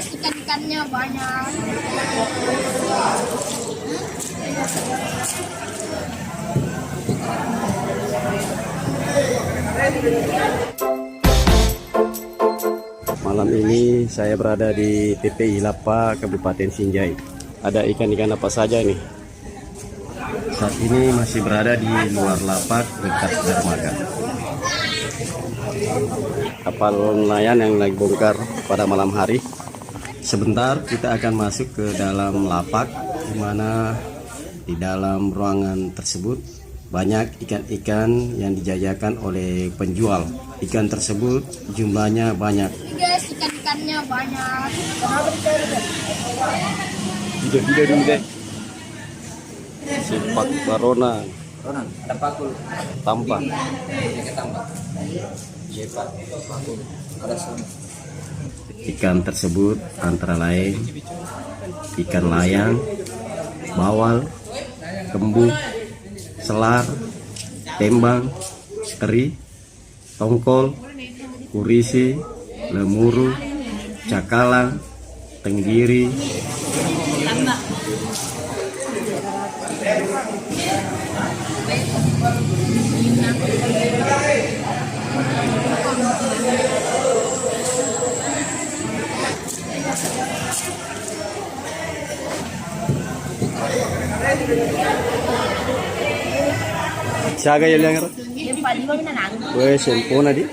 guys, ikan-ikannya banyak. Malam ini saya berada di TPI Lapa, Kabupaten Sinjai. Ada ikan-ikan apa saja nih? Saat ini masih berada di luar lapak dekat dermaga. Kapal nelayan yang lagi bongkar pada malam hari. Sebentar kita akan masuk ke dalam lapak, di mana di dalam ruangan tersebut banyak ikan-ikan yang dijajakan oleh penjual. Ikan tersebut jumlahnya banyak. Guys, ikan-ikannya banyak. Video dulu deh. Simpak barona. Ada pakul. Tampak. Ada sama. Ikan tersebut antara lain ikan layang, bawal, kembung, selar, tembang, teri, tongkol, kurisi, lemuru, cakalang, tenggiri, siaga yang Yung pali mo na lang. weh sempurna di